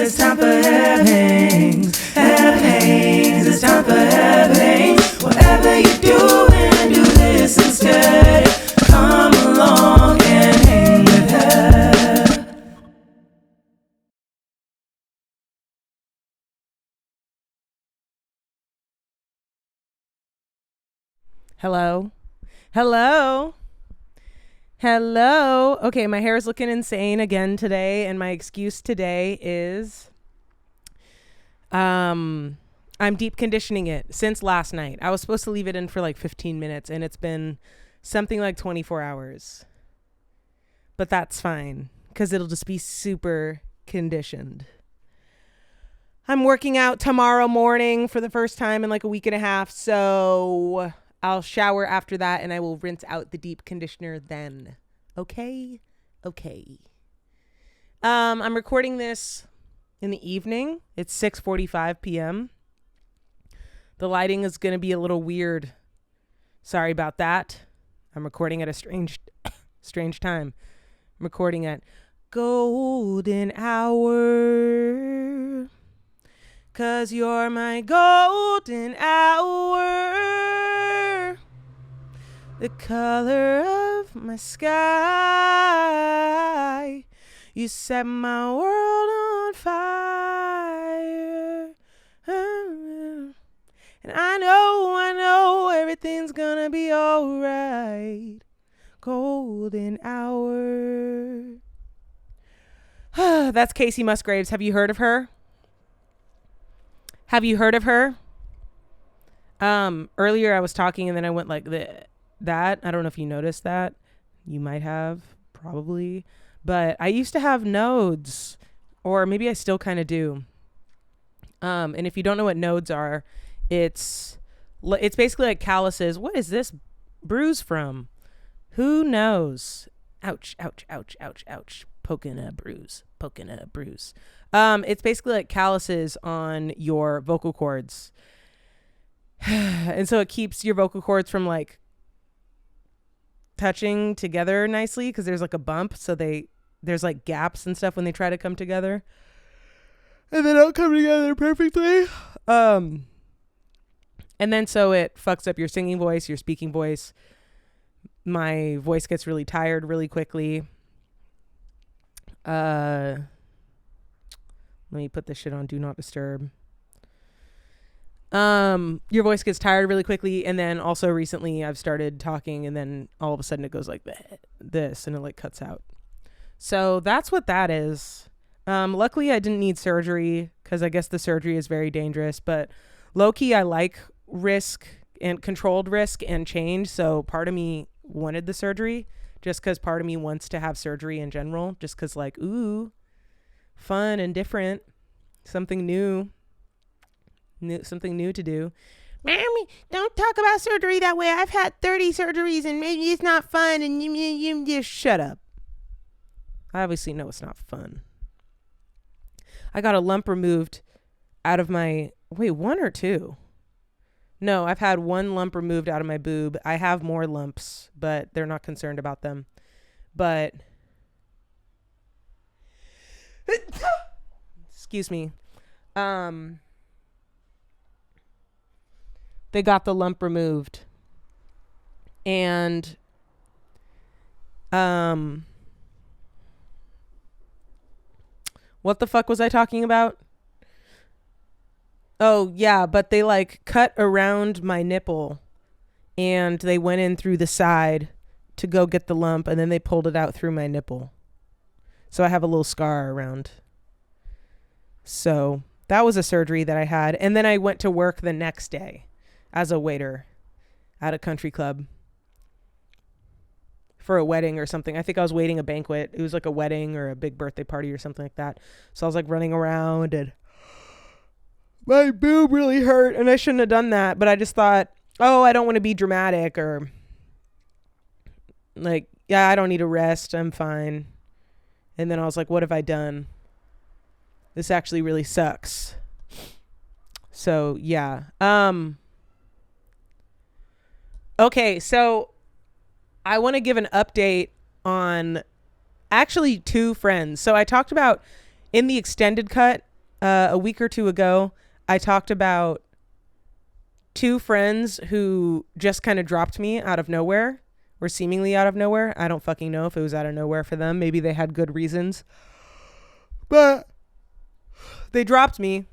it's time for Heb Hangs. Heb Hangs, it's time for Heb Hangs. Whatever you're doing, do this instead. Come along and hang with Heb. Hello. Hello. Hello. Okay, my hair is looking insane again today, and my excuse today is I'm deep conditioning it since last night. I was supposed to leave it in for like 15 minutes, and it's been something like 24 hours. But that's fine, because it'll just be super conditioned. I'm working out tomorrow morning for the first time in like a week and a half, so I'll shower after that and I will rinse out the deep conditioner then. Okay. I'm recording this in the evening. It's 6:45 p.m. The lighting is going to be a little weird. Sorry about that. I'm recording at a strange time. I'm recording at golden hour. 'Cause you're my golden hour, the color of my sky. You set my world on fire. And I know everything's gonna be alright. Golden hour. That's Casey Musgraves. Have you heard of her? Earlier I was talking and then I went like that. I don't know if you noticed that. You might have, probably. But I used to have nodes, or maybe I still kind of do. And if you don't know what nodes are, it's basically like calluses. What is this bruise from? Who knows? Ouch. Poking a bruise. It's basically like calluses on your vocal cords. And so it keeps your vocal cords from like touching together nicely, because there's like a bump, so there's like gaps and stuff when they try to come together, and they don't come together perfectly. And then so it fucks up your singing voice, your speaking voice. My voice gets really tired really quickly. Let me put this shit on Do Not Disturb. Your voice gets tired really quickly, and then also recently I've started talking, and then all of a sudden it goes like this, and it like cuts out. So that's what that is. Luckily I didn't need surgery, because I guess the surgery is very dangerous, but low-key I like risk and controlled risk and change, so part of me wanted the surgery, just because part of me wants to have surgery in general, just because like, ooh, fun and different, something new to do. Mommy, don't talk about surgery that way. I've had 30 surgeries and maybe it's not fun, and you just shut up. I obviously know it's not fun. I got a lump removed out of my, one or two? No, I've had one lump removed out of my boob. I have more lumps, but they're not concerned about them. But excuse me. They got the lump removed. And what the fuck was I talking about? Oh, yeah, but they like cut around my nipple and they went in through the side to go get the lump, and then they pulled it out through my nipple. So I have a little scar around. So that was a surgery that I had. And then I went to work the next day as a waiter at a country club for a wedding or something. I think I was waiting a banquet. It was like a wedding or a big birthday party or something like that. So I was like running around, and my boob really hurt, and I shouldn't have done that. But I just thought, oh, I don't want to be dramatic, or like, yeah, I don't need a rest. I'm fine. And then I was like, what have I done? This actually really sucks. So yeah. Okay, so I want to give an update on actually two friends. So I talked about in the extended cut a week or two ago, I talked about two friends who just kind of dropped me out of nowhere, or seemingly out of nowhere. I don't fucking know if it was out of nowhere for them. Maybe they had good reasons, but they dropped me,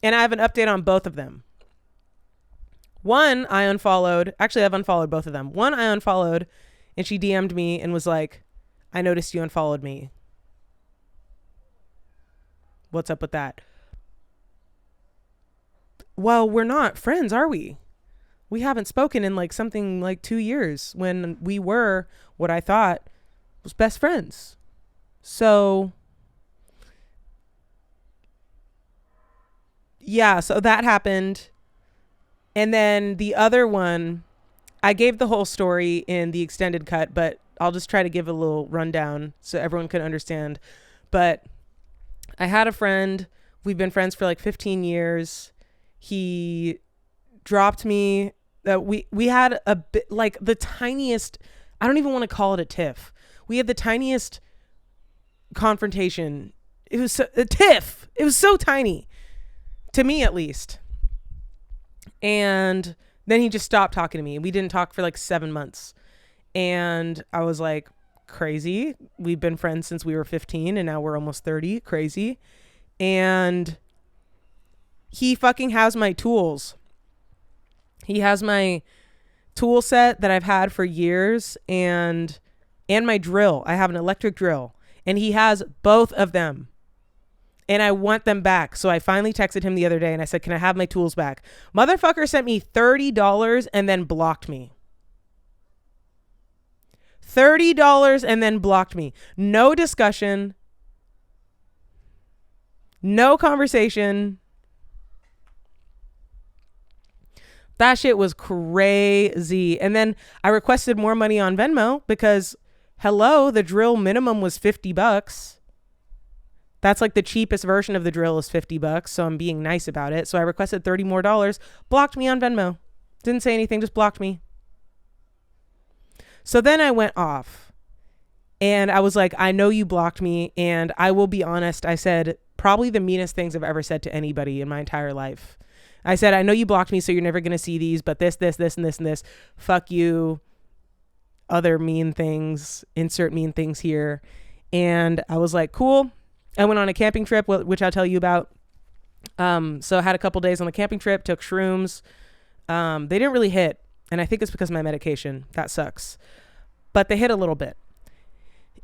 and I have an update on both of them. One I unfollowed. Actually, I've unfollowed both of them. One I unfollowed, and she DM'd me and was like, I noticed you unfollowed me. What's up with that? Well, we're not friends, are we? We haven't spoken in like something like 2 years when we were what I thought was best friends. So yeah, so that happened. And then the other one, I gave the whole story in the extended cut, but I'll just try to give a little rundown so everyone can understand. But I had a friend, we've been friends for like 15 years. He dropped me. We had a bit, like the tiniest, I don't even want to call it a tiff. We had the tiniest confrontation. It was a tiff. It was so tiny, to me at least. And then he just stopped talking to me. We didn't talk for like 7 months. And I was like, crazy. We've been friends since we were 15 and now we're almost 30. Crazy. And he fucking has my tools. He has my tool set that I've had for years and my drill. I have an electric drill and he has both of them. And I want them back. So I finally texted him the other day and I said, can I have my tools back? Motherfucker sent me $30 and then blocked me. $30 and then blocked me. No discussion. No conversation. That shit was crazy. And then I requested more money on Venmo because, hello, the drill minimum was $50. That's like the cheapest version of the drill is $50. So I'm being nice about it. So I requested $30 more. Blocked me on Venmo. Didn't say anything, just blocked me. So then I went off and I was like, I know you blocked me. And I will be honest. I said probably the meanest things I've ever said to anybody in my entire life. I said, I know you blocked me, so you're never going to see these, but this, and this. Fuck you. Other mean things. Insert mean things here. And I was like, cool. I went on a camping trip, which I'll tell you about. So I had a couple days on the camping trip, took shrooms. They didn't really hit. And I think it's because of my medication. That sucks. But they hit a little bit.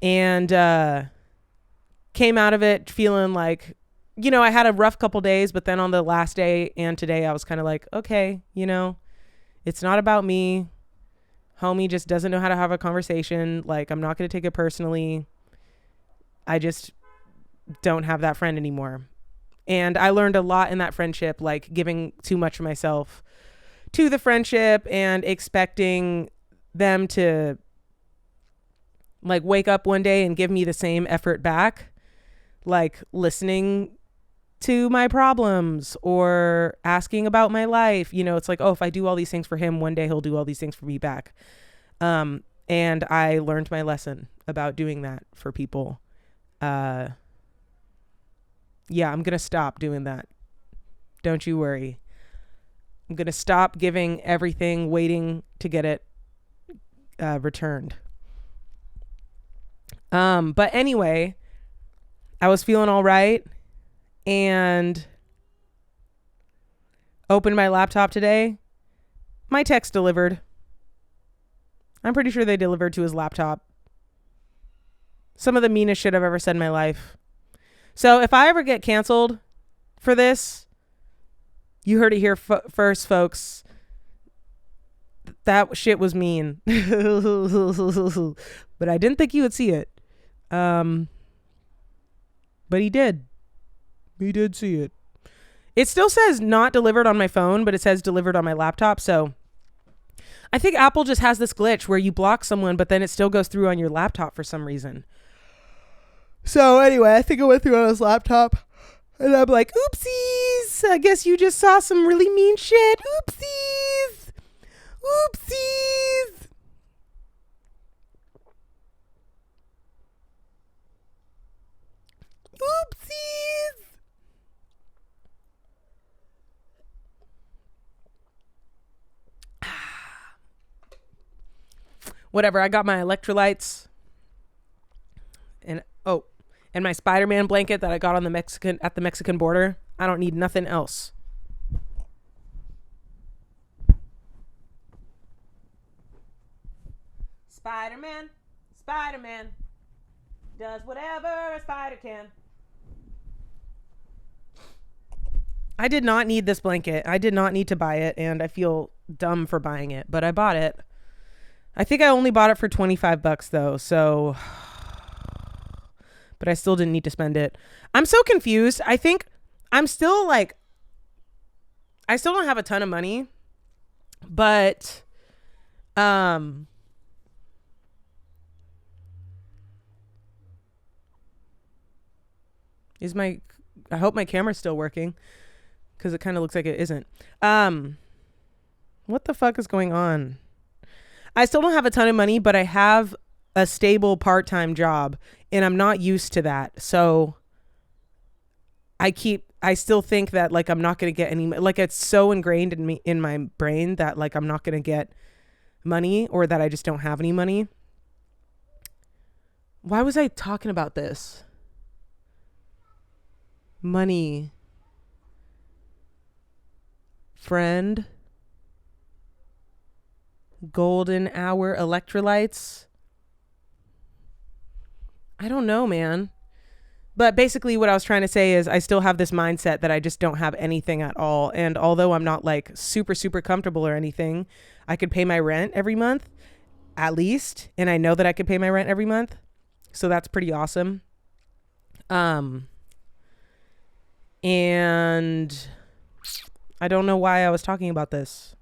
And came out of it feeling like, you know, I had a rough couple days, but then on the last day and today, I was kind of like, okay, you know, it's not about me. Homie just doesn't know how to have a conversation. Like, I'm not going to take it personally. I just don't have that friend anymore. And I learned a lot in that friendship, like giving too much of myself to the friendship and expecting them to like wake up one day and give me the same effort back, like listening to my problems or asking about my life. You know, it's like, oh, if I do all these things for him, one day he'll do all these things for me back. And I learned my lesson about doing that for people. Yeah, I'm going to stop doing that. Don't you worry. I'm going to stop giving everything, waiting to get it returned. But anyway, I was feeling all right and opened my laptop today. My text delivered. I'm pretty sure they delivered to his laptop. Some of the meanest shit I've ever said in my life. So if I ever get canceled for this, you heard it here first, folks. That shit was mean. But I didn't think you would see it. But he did. He did see it. It still says not delivered on my phone, but it says delivered on my laptop. So I think Apple just has this glitch where you block someone, but then it still goes through on your laptop for some reason. So anyway, I think it went through on his laptop. And I'm like, oopsies. I guess you just saw some really mean shit. Oopsies. Oopsies. Oopsies. whatever. I got my electrolytes and and my Spider-Man blanket that I got on the Mexican border. I don't need nothing else. Spider-Man does whatever a spider can. I did not need this blanket. I did not need to buy it, and I feel dumb for buying it, but I bought it. I think I only bought it for $25 though, so but I still didn't need to spend it. I'm so confused. I think I'm still like, I still don't have a ton of money, but I hope my camera's still working, because it kind of looks like it isn't. What the fuck is going on? I still don't have a ton of money, but I have a stable part-time job, and I'm not used to that. So I still think that like I'm not going to get any, like it's so ingrained in my brain that like I'm not going to get money, or that I just don't have any money. Why was I talking about this? Money. Friend. Golden hour electrolytes. I don't know, man. But basically what I was trying to say is I still have this mindset that I just don't have anything at all. And although I'm not like super, super comfortable or anything, I could pay my rent every month at least. And I know that I could pay my rent every month. So that's pretty awesome. And I don't know why I was talking about this.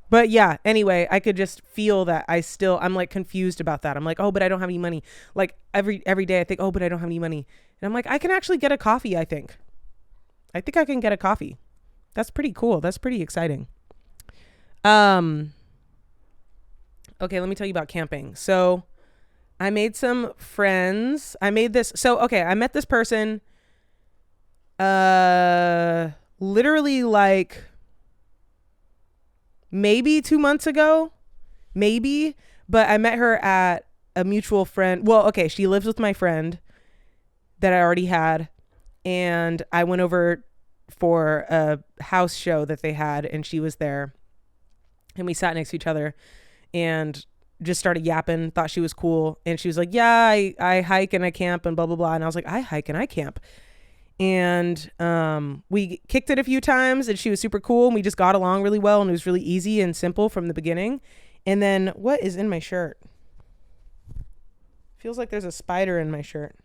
But yeah, anyway, I could just feel that I'm like confused about that. I'm like, oh, but I don't have any money. Like every day I think, oh, but I don't have any money. And I'm like, I can actually get a coffee, I think. I think I can get a coffee. That's pretty cool. That's pretty exciting. Okay, let me tell you about camping. So I made some friends. I met this person literally like maybe 2 months ago, but I met her at a mutual friend. Well, okay, she lives with my friend that I already had, and I went over for a house show that they had, and she was there, and we sat next to each other and just started yapping, thought she was cool, and she was like, yeah, I hike and I camp and blah, blah, blah, and I was like, I hike and I camp. And we kicked it a few times, and she was super cool, and we just got along really well, and it was really easy and simple from the beginning. And then what is in my shirt? Feels like there's a spider in my shirt.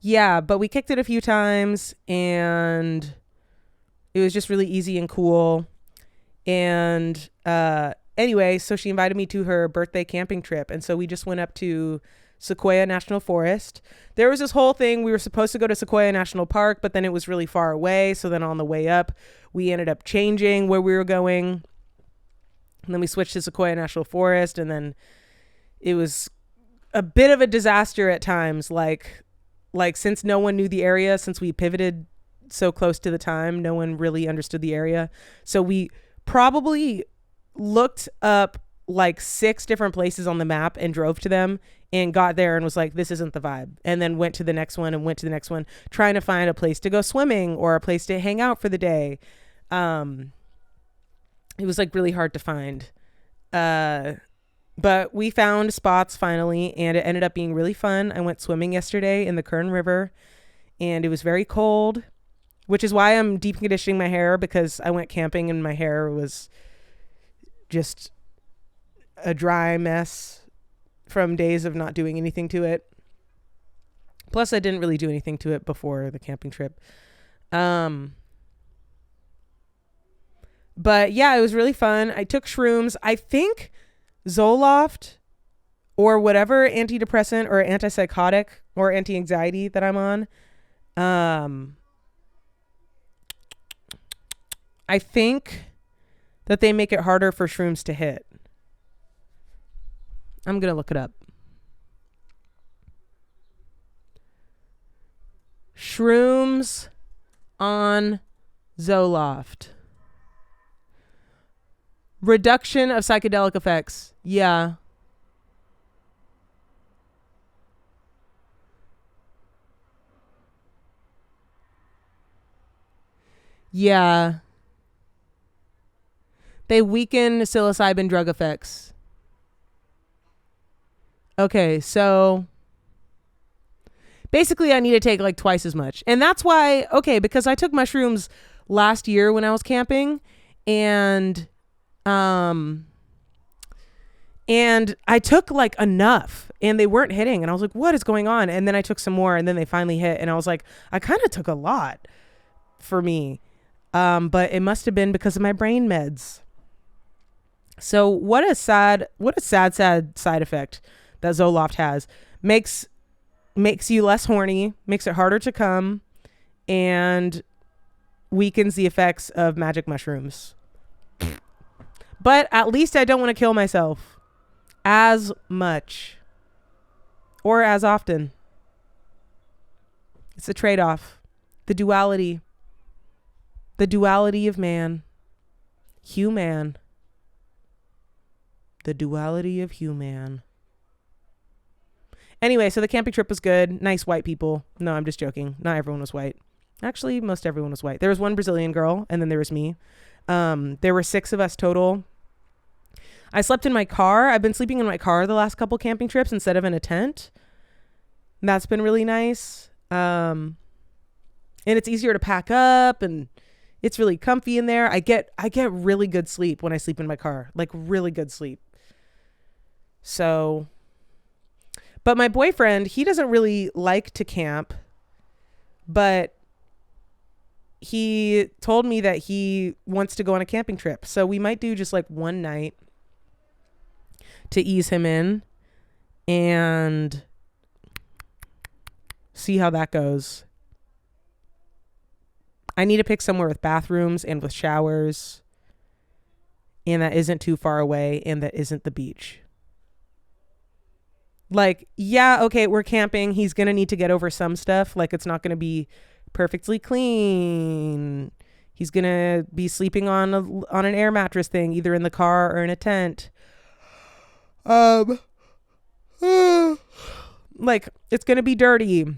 Yeah, but we kicked it a few times, and it was just really easy and cool. And anyway, so she invited me to her birthday camping trip. And so we just went up to Sequoia National Forest. There was this whole thing. We were supposed to go to Sequoia National Park, but then it was really far away. So then on the way up, we ended up changing where we were going. And then we switched to Sequoia National Forest. And then it was a bit of a disaster at times. Like since no one knew the area, since we pivoted so close to the time, no one really understood the area. So we probably looked up like 6 different places on the map and drove to them and got there and was like, this isn't the vibe. And then went to the next one and went to the next one, trying to find a place to go swimming or a place to hang out for the day. It was like really hard to find. But we found spots finally, and it ended up being really fun. I went swimming yesterday in the Kern River, and it was very cold, which is why I'm deep conditioning my hair, because I went camping and my hair was just a dry mess from days of not doing anything to it. Plus, I didn't really do anything to it before the camping trip. But yeah, it was really fun. I took shrooms. I think Zoloft or whatever antidepressant or antipsychotic or anti-anxiety that I'm on, I think that they make it harder for shrooms to hit. I'm going to look it up. Shrooms on Zoloft. Reduction of psychedelic effects. Yeah. Yeah. They weaken psilocybin drug effects. Okay, so basically I need to take like twice as much. And that's why, okay, because I took mushrooms last year when I was camping, and um and I took like enough and they weren't hitting, and I was like, what is going on? And then I took some more and then they finally hit, and I was like, I kind of took a lot for me. But it must have been because of my brain meds. So what a sad side effect that Zoloft has. Makes you less horny, makes it harder to come, and weakens the effects of magic mushrooms. But at least I don't want to kill myself as much or as often. It's a trade-off. The duality of man. Human. The duality of human. Anyway, so the camping trip was good. Nice white people. No, I'm just joking. Not everyone was white. Actually, most everyone was white. There was one Brazilian girl, and then there was me. There were 6 of us total. I slept in my car. I've been sleeping in my car the last couple camping trips instead of in a tent. That's been really nice. And it's easier to pack up, and it's really comfy in there. I get really good sleep when I sleep in my car, like really good sleep. So, but my boyfriend, he doesn't really like to camp, but he told me that he wants to go on a camping trip. So we might do just like one night to ease him in and see how that goes. I need to pick somewhere with bathrooms and with showers, and that isn't too far away, and that isn't the beach. Like, yeah, okay, we're camping. He's going to need to get over some stuff. Like, it's not going to be perfectly clean. He's going to be sleeping on an air mattress thing, either in the car or in a tent. Like, it's going to be dirty.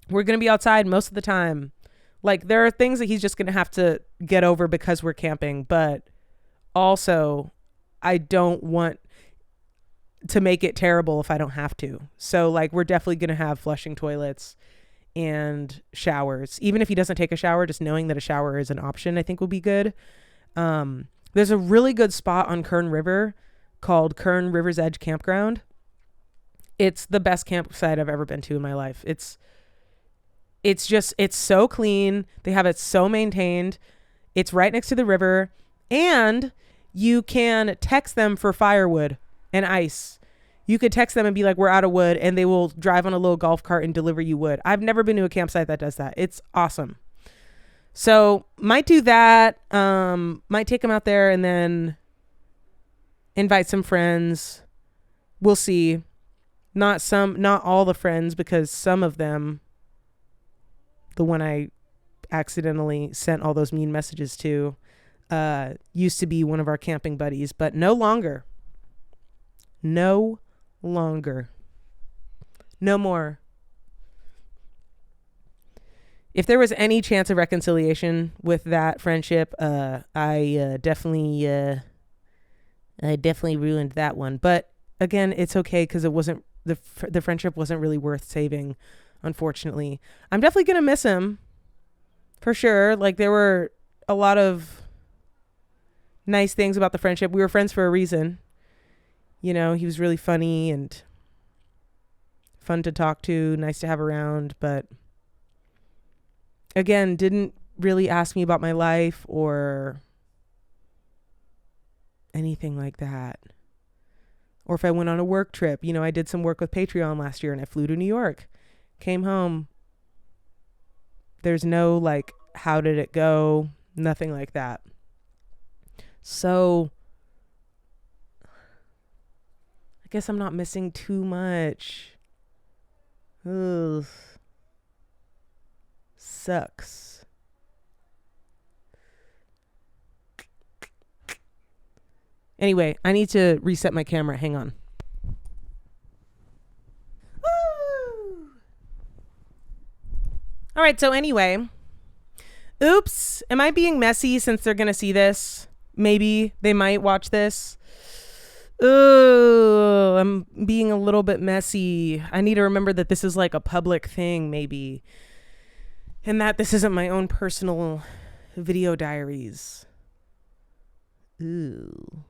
We're going to be outside most of the time. Like, there are things that he's just going to have to get over because we're camping. But also, I don't want to make it terrible if I don't have to. So, like, we're definitely going to have flushing toilets and showers. Even if he doesn't take a shower, just knowing that a shower is an option, I think will be good. There's a really good spot on Kern River called Kern River's Edge Campground. It's the best campsite I've ever been to in my life. It's so clean. They have it so maintained. It's right next to the river, and you can text them for firewood and ice. You could text them and be like, we're out of wood, and they will drive on a little golf cart and deliver you wood. I've never been to a campsite that does that. It's awesome. So might do that. Might take them out there and then invite some friends. We'll see. Not all the friends, because some of them, the one I accidentally sent all those mean messages to, used to be one of our camping buddies, but no longer. No longer. No more. If there was any chance of reconciliation with that friendship, I definitely ruined that one. But again, it's okay, because it wasn't the friendship wasn't really worth saving, unfortunately. I'm definitely gonna miss him for sure. Like, there were a lot of nice things about the friendship. We were friends for a reason. You know, he was really funny and fun to talk to, nice to have around, but again, didn't really ask me about my life or anything like that. Or if I went on a work trip, you know, I did some work with Patreon last year and I flew to New York, came home. There's no like, how did it go? Nothing like that. So I guess I'm not missing too much. Ugh. Sucks. Anyway, I need to reset my camera. Hang on. Woo! All right, so anyway. Oops. Am I being messy since they're going to see this? Maybe they might watch this. Ooh, I'm being a little bit messy. I need to remember that this is like a public thing, maybe. And that this isn't my own personal video diaries. Ooh.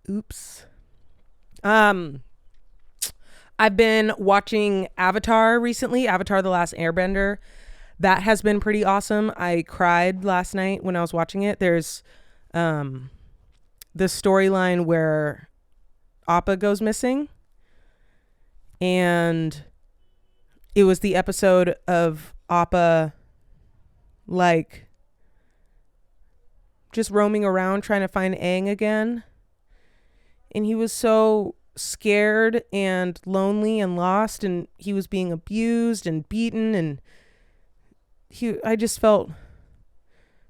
Oops. I've been watching Avatar recently, Avatar The Last Airbender. That has been pretty awesome. I cried last night when I was watching it. There's the storyline where Appa goes missing. And it was the episode of Appa like just roaming around trying to find Aang again. And he was so scared and lonely and lost, and he was being abused and beaten, and I just felt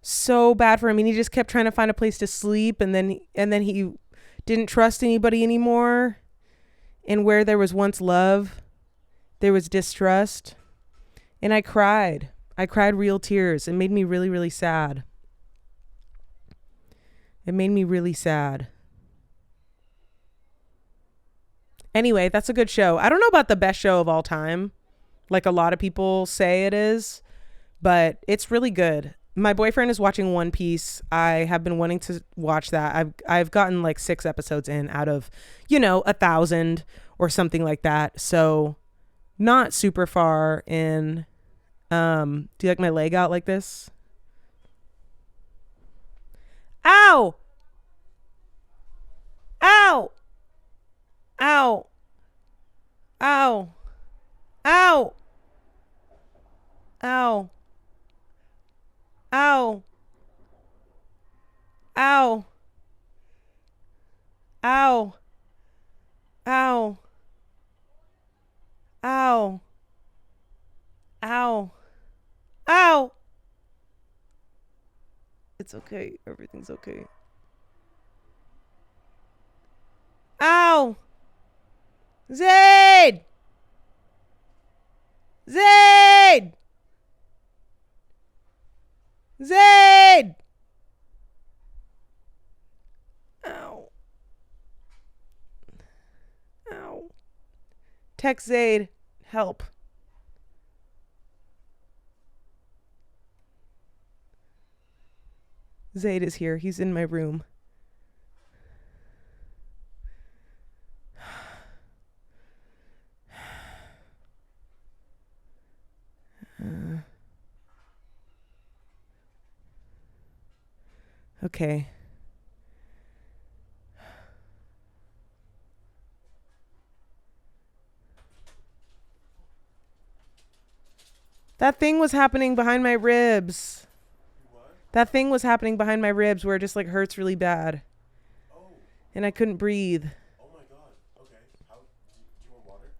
so bad for him. And he just kept trying to find a place to sleep, and then he didn't trust anybody anymore. And where there was once love, there was distrust. And I cried real tears. It made me really, really sad. It made me really sad. Anyway, that's a good show. I don't know about the best show of all time, like a lot of people say it is, but it's really good. My boyfriend is watching One Piece. I have been wanting to watch that. I've gotten like 6 episodes in out of, 1,000 or something like that. So not super far in. Do you like my leg out like this? Ow! Ow! Ow! Ow! Ow! Ow! Ow! Ow! Ow! Ow! Ow! Ow! Ow! It's okay. Everything's okay. Ow! Zaid! Zaid! Zaid! Ow. Ow. Text Zaid. Help. Zaid is here. He's in my room. Okay. That thing was happening behind my ribs. What? That thing was happening behind my ribs where it just like hurts really bad. Oh. And I couldn't breathe. Oh my god. Okay. Do you want water?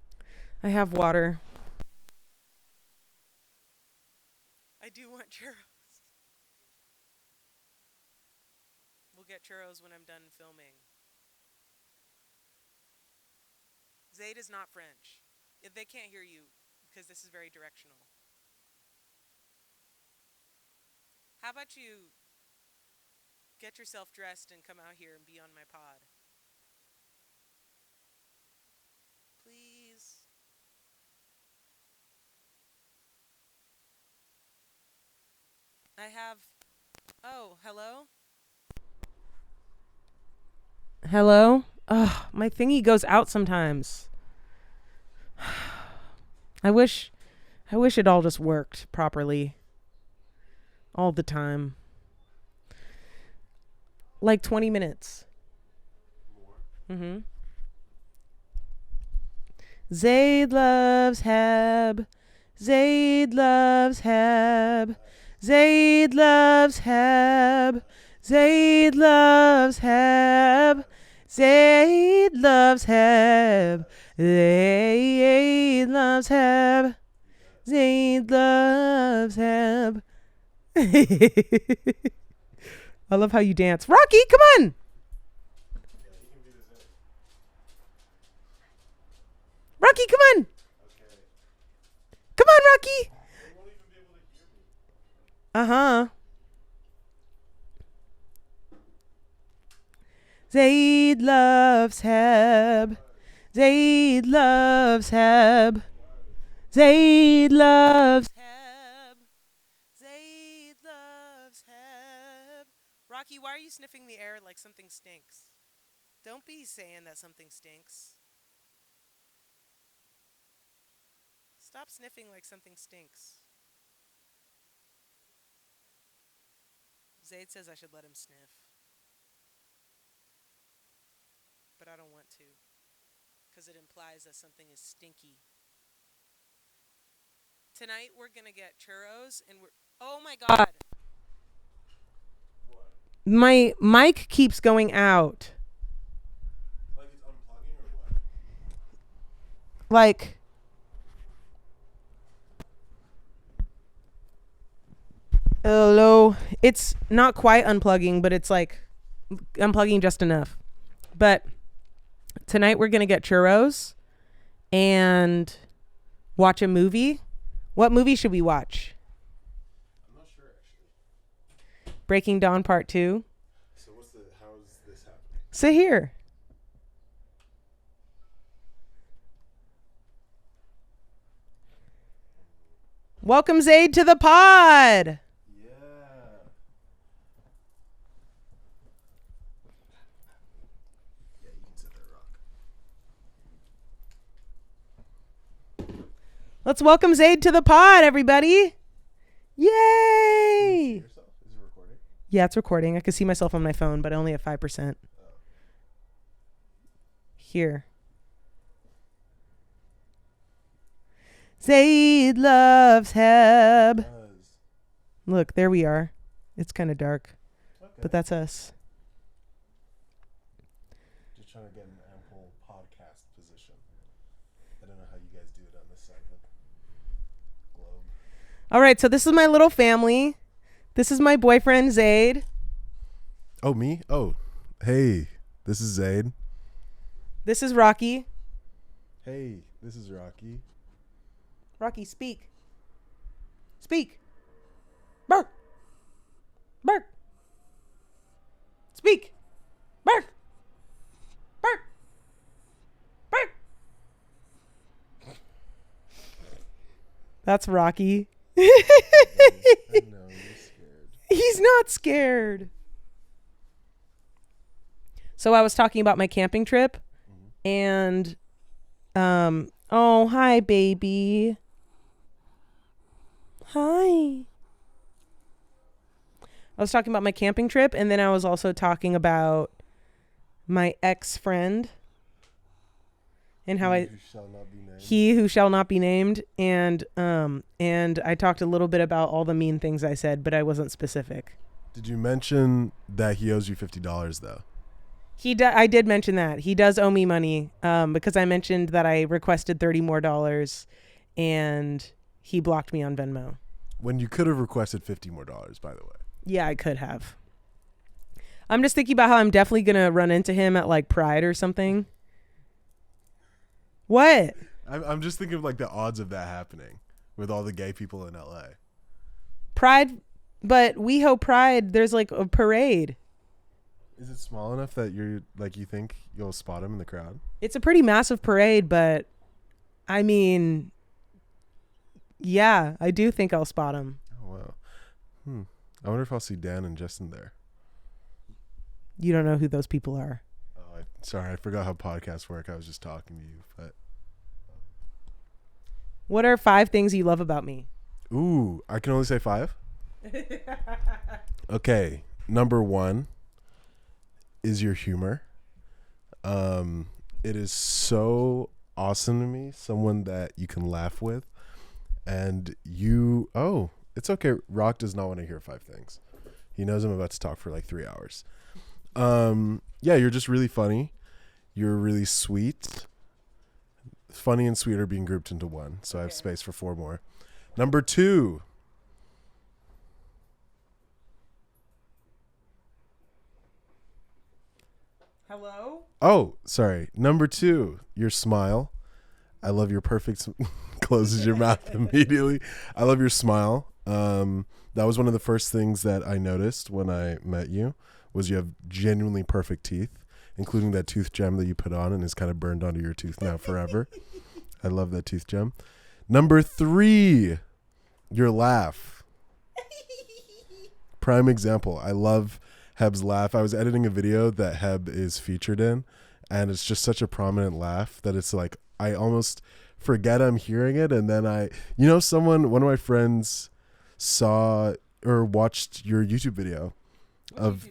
I have water. I do want churros. We'll get churros when I'm done filming. Zaid is not French. They can't hear you because this is very directional. How about you get yourself dressed and come out here and be on my pod? Please. I have... Oh, hello? Hello? Ugh, my thingy goes out sometimes. I wish it all just worked properly. All the time. Like 20 minutes. More? Mm-hmm. Zaid loves Heb. Zaid loves Heb. Zaid loves Heb. Zaid loves Heb. Zaid loves Heb. Zaid loves Heb. Zayd loves Heb. I love how you dance. Rocky, come on. Rocky, come on. Come on, Rocky. Uh-huh. Zayd loves Heb. Zayd loves Heb. Zayd loves Heb. Zayd loves Heb. Rocky, why are you sniffing the air like something stinks? Don't be saying that something stinks. Stop sniffing like something stinks. Zayd says I should let him sniff. But I don't want to. Because it implies that something is stinky. Tonight we're going to get churros and we're... Oh my God. What? My mic keeps going out. Like it's unplugging or what? Like... Hello. It's not quite unplugging, but it's like unplugging just enough. But tonight we're going to get churros and watch a movie. What movie should we watch? I'm not sure actually. Breaking Dawn Part 2. So how is this happening? Sit here. Welcome, Zayd, to the pod. Yeah. Yeah, you can sit there, Rock. Let's welcome Zayd to the pod, everybody. Yay! Yourself? Is it recording? Yeah, it's recording. I can see myself on my phone, but I only have 5%. Here. Zayd loves Heb. Does. Look, there we are. It's kind of dark, Okay. but that's us. Just trying to get an ample podcast position. I don't know how you guys do it on this side of the globe. All right, so this is my little family. This is my boyfriend, Zayd. Oh, me? Oh, hey, this is Zayd. This is Rocky. Hey, this is Rocky. Rocky, speak. Speak. Bark. Bark. Speak. Bark. Bark. Bark. That's Rocky. I know, you're scared. He's not scared. So I was talking about my camping trip and oh, hi baby. Hi. I was talking about my camping trip and then I was also talking about my ex-friend and how He who shall not be named. he who shall not be named and I talked a little bit about all the mean things I said, but I wasn't specific. Did you mention that he owes you $50 though? I did mention that he does owe me money because I mentioned that I requested $30 more and he blocked me on Venmo. When you could have requested $50 more, by the way. Yeah, I could have. I'm just thinking about how I'm definitely gonna run into him at like Pride or something. What? I'm just thinking of like the odds of that happening with all the gay people in LA. Pride, but WeHo Pride, there's like a parade. Is it small enough that you think you'll spot him in the crowd? It's a pretty massive parade, but I mean, yeah, I do think I'll spot him. Oh wow. I wonder if I'll see Dan and Justin there. You don't know who those people are. Oh, sorry, I forgot how podcasts work. I was just talking to you, but What are 5 things you love about me? ooh, I can only say 5. Okay, number 1 is your humor. It is so awesome to me, someone that you can laugh with, and it's okay. Rock does not want to hear 5 things. He knows I'm about to talk for like 3 hours. Yeah, you're just really funny. You're really sweet. Funny and sweet are being grouped into one, so I have space for 4 more. Number 2. Hello? Oh, sorry. Number 2, your smile. I love your perfect closes your mouth immediately. I love your smile. That was one of the first things that I noticed when I met you was you have genuinely perfect teeth, including that tooth gem that you put on and is kind of burned onto your tooth now forever. I love that tooth gem. Number 3, your laugh. Prime example. I love Heb's laugh. I was editing a video that Heb is featured in, and it's just such a prominent laugh that it's like I almost forget I'm hearing it, and then one of my friends saw or watched your YouTube video of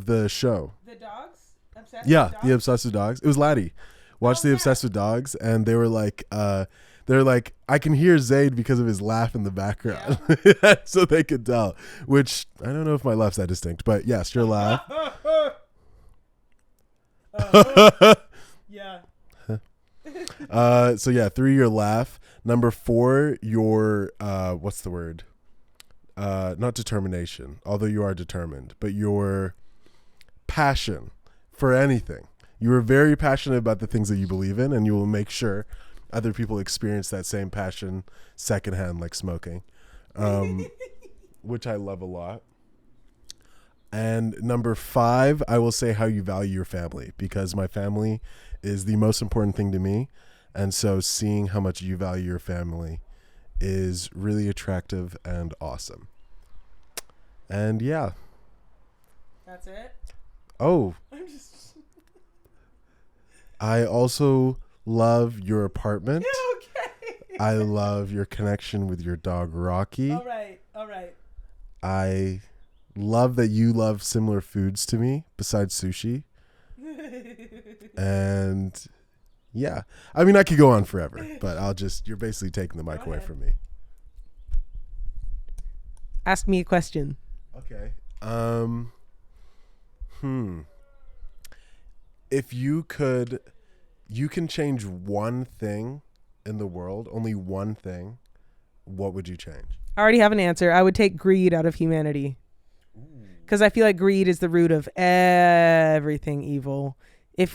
the show. The dogs? Obsessed Yeah, with dogs? the Obsessed with Dogs. It was Laddie. Watched the Obsessed with Dogs, and they were like, I can hear Zayd because of his laugh in the background. Yeah. So they could tell, which I don't know if my laugh's that distinct, but yes, your laugh. Yeah. So yeah, 3, your laugh. Number 4, your, what's the word? Not determination, although you are determined, but your passion for anything. You are very passionate about the things that you believe in, and you will make sure other people experience that same passion secondhand, like smoking, which I love a lot. And number 5, I will say how you value your family, because my family is the most important thing to me. And so seeing how much you value your family is really attractive and awesome. And yeah. That's it? Oh, I'm just... I also love your apartment. Okay. I love your connection with your dog, Rocky. All right. I love that you love similar foods to me besides sushi. And yeah, I mean, I could go on forever, but you're basically taking the mic away from me. Ask me a question. Okay. If you can change one thing in the world, only one thing, what would you change? I already have an answer. I would take greed out of humanity. Because I feel like greed is the root of everything evil. If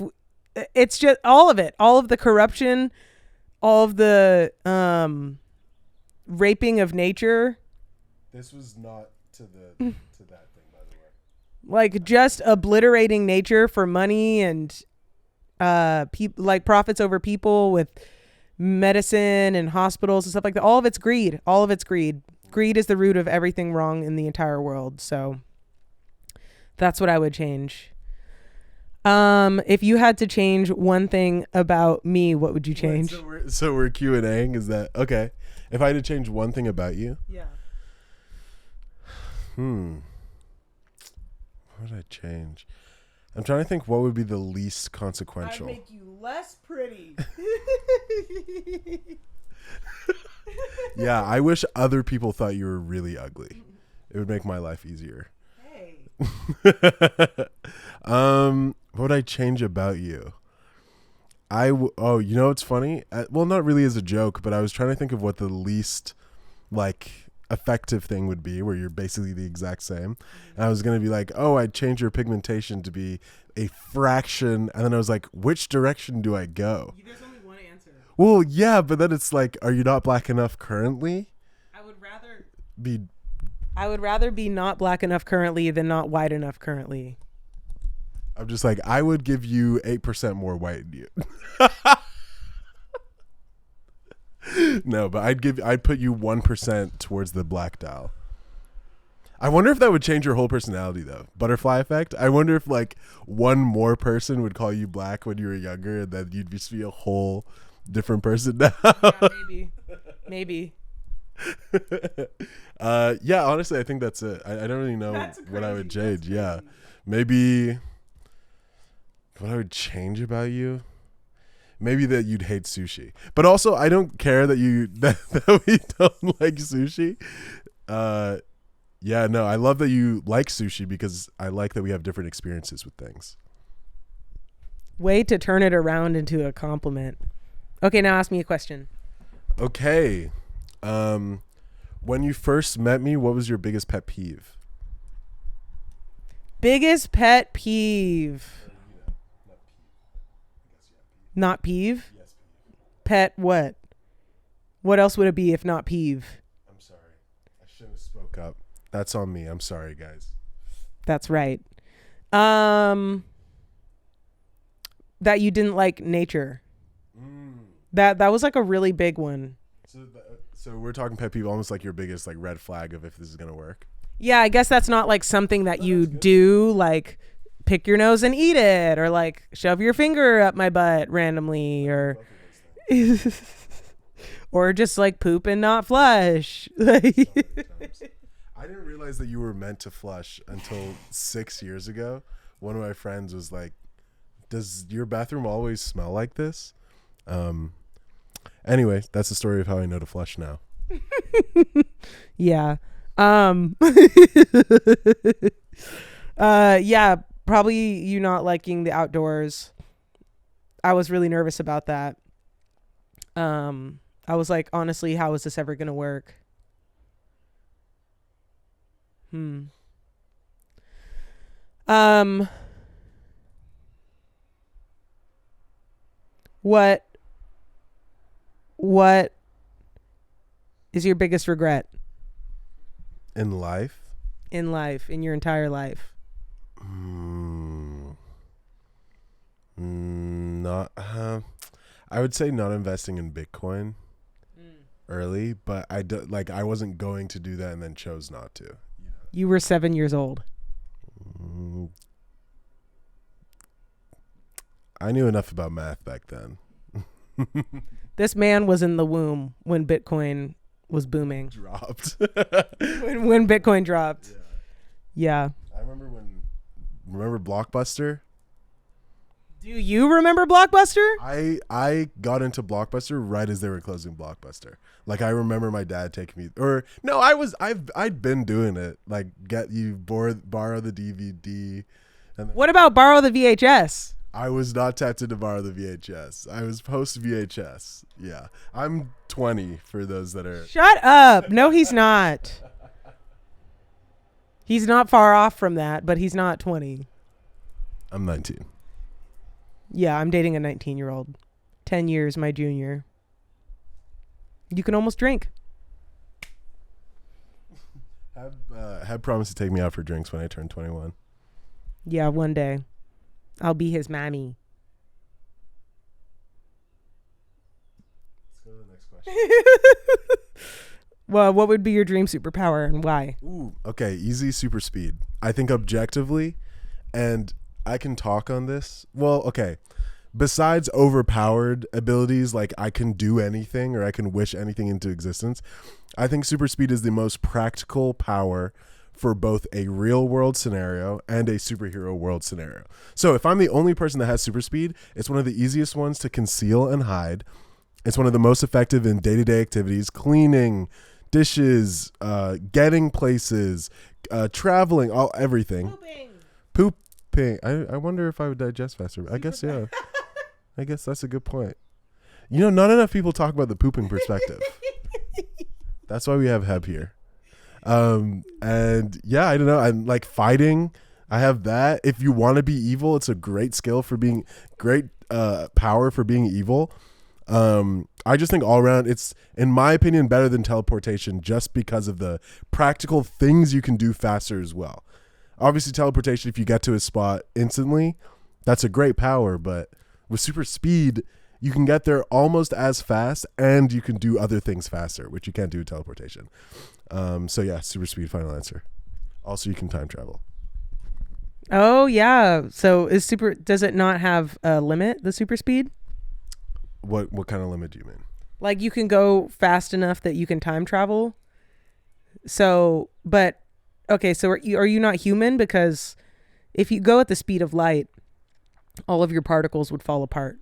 it's just all of it, all of the corruption, all of the raping of nature. This was not to that thing, by the way. Like just obliterating nature for money and like profits over people with medicine and hospitals and stuff like that. All of it's greed. Greed is the root of everything wrong in the entire world. So that's what I would change. If you had to change one thing about me, what would you change? Wait, so we're Q&Aing. Is that okay? If I had to change one thing about you, Yeah. What would I change? I'm trying to think what would be the least consequential. I'd make you less pretty. Yeah, I wish other people thought you were really ugly. It would make my life easier. Hey. What would I change about you? Oh, you know what's funny? Well, not really as a joke, but I was trying to think of what the least effective thing would be, where you're basically the exact same. And I was going to be like, oh, I'd change your pigmentation to be a fraction. And then I was like, which direction do I go? There's only one answer. Well, yeah, but then it's like, are you not black enough currently? I would rather be not black enough currently than not white enough currently. I'm just like, I would give you 8% more white than you. No, but I'd put you 1% towards the black dial. I wonder if that would change your whole personality though. Butterfly effect. I wonder if one more person would call you black when you were younger, and then you'd just be a whole different person now. Yeah, maybe. Yeah, honestly, I think that's it. I don't really know what I would change. Yeah, maybe what I would change about you. Maybe that you'd hate sushi, but also I don't care that that we don't like sushi. Yeah, no, I love that you like sushi because I like that we have different experiences with things. Way to turn it around into a compliment. Okay, now ask me a question. Okay. When you first met me, what was your biggest pet peeve? Biggest pet peeve. Not peeve? Yes, peeve. Pet what? What else would it be if not peeve? I'm sorry. I shouldn't have spoke up. That's on me. I'm sorry, guys. That's right. That you didn't like nature. That was like a really big one. So we're talking pet peeve, almost like your biggest like red flag of if this is gonna work. Yeah, I guess that's not like something that you do, like pick your nose and eat it, or like shove your finger up my butt randomly, or or just like poop and not flush. I didn't realize that you were meant to flush until 6 years ago. One of my friends was like, "Does your bathroom always smell like this?" Anyway, that's the story of how I know to flush now. Yeah. Yeah, probably you not liking the outdoors. I was really nervous about that. I was like, honestly, how is this ever going to work? What is your biggest regret In life? in life, in your entire life? Not. I would say not investing in Bitcoin early, but I wasn't going to do that and then chose not to. You were 7 years old. I knew enough about math back then. This man was in the womb when Bitcoin was booming. Dropped. when Bitcoin dropped. Yeah. I remember Blockbuster? Do you remember Blockbuster? I got into Blockbuster right as they were closing Blockbuster. Like I remember my dad taking me, or no, I'd been doing it. Like borrow the DVD. And What about borrow the VHS? I was not tempted to borrow the VHS. I was post VHS. Yeah. I'm 20 for those that are. Shut up. No, he's not. He's not far off from that, but he's not 20. I'm 19. Yeah, I'm dating a 19-year-old. 10 years my junior. You can almost drink. Heb promised to take me out for drinks when I turn 21. Yeah, one day. I'll be his mommy. Let's go to the next question. Well, what would be your dream superpower and why? Ooh, okay, easy super speed. I think objectively, and I can talk on this. Well, okay. Besides overpowered abilities like I can do anything or I can wish anything into existence, I think super speed is the most practical power for both a real world scenario and a superhero world scenario. So if I'm the only person that has super speed, it's one of the easiest ones to conceal and hide. It's one of the most effective in day-to-day activities, cleaning, dishes, getting places, traveling, everything. Pooping. I wonder if I would digest faster. I guess, yeah. I guess that's a good point. You know, not enough people talk about the pooping perspective. That's why we have Heb here. And yeah, I don't know. I'm like fighting. I have that. If you want to be evil, it's a great skill for being great, power for being evil. I just think all around it's, in my opinion, better than teleportation just because of the practical things you can do faster as well. Obviously teleportation, if you get to a spot instantly, that's a great power, but with super speed, you can get there almost as fast and you can do other things faster, which you can't do with teleportation. So yeah, super speed, final answer. Also, you can time travel. Oh, yeah. So does it not have a limit, the super speed? What kind of limit do you mean? Like you can go fast enough that you can time travel. So, but okay, so are you not human? Because if you go at the speed of light, all of your particles would fall apart.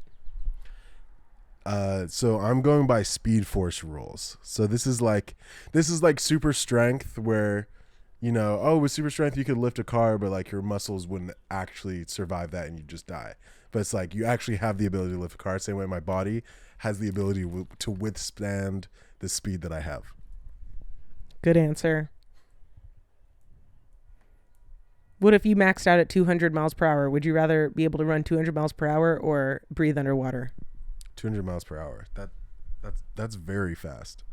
So I'm going by Speed Force rules. So this is like super strength where, you know, with super strength you could lift a car, but like your muscles wouldn't actually survive that and you just die. But it's like you actually have the ability to lift a car. Same way my body has the ability to withstand the speed that I have. Good answer. What if you maxed out at 200 miles per hour? Would you rather be able to run 200 miles per hour or breathe underwater? 200 miles per hour. That's very fast.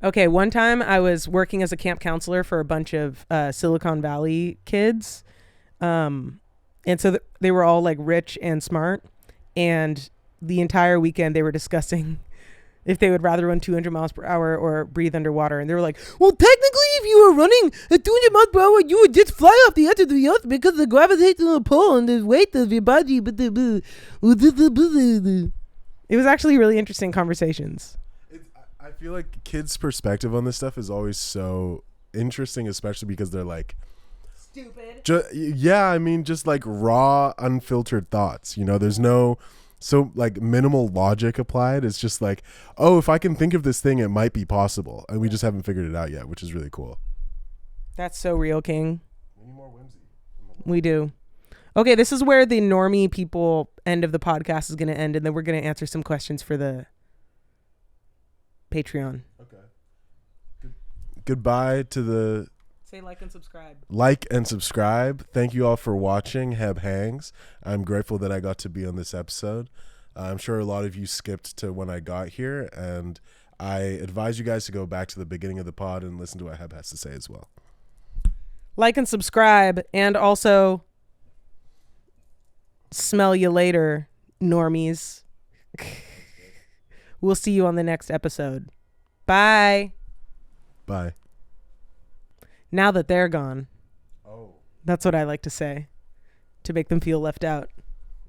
Okay, one time I was working as a camp counselor for a bunch of Silicon Valley kids. And so they were all like rich and smart. And the entire weekend they were discussing if they would rather run 200 miles per hour or breathe underwater. And they were like, well, technically, if you were running at 200 miles per hour, you would just fly off the edge of the earth because the gravitational pull and the weight of your body. It was actually really interesting conversations. I feel like kids' perspective on this stuff is always so interesting, especially because they're like, stupid. Yeah, I mean, just like raw, unfiltered thoughts. You know, there's no so like minimal logic applied. It's just like, oh, if I can think of this thing, it might be possible, and we just haven't figured it out yet, which is really cool. That's so real, King. We need more whimsy. We do. Okay, this is where the normie people end of the podcast is going to end, and then we're going to answer some questions for the Patreon. Okay. Goodbye to the... Say like and subscribe. Like and subscribe. Thank you all for watching Heb Hangs. I'm grateful that I got to be on this episode. I'm sure a lot of you skipped to when I got here, and I advise you guys to go back to the beginning of the pod and listen to what Heb has to say as well. Like and subscribe, and also smell you later, normies. We'll see you on the next episode. Bye. Bye. Now that they're gone. Oh. That's what I like to say to make them feel left out.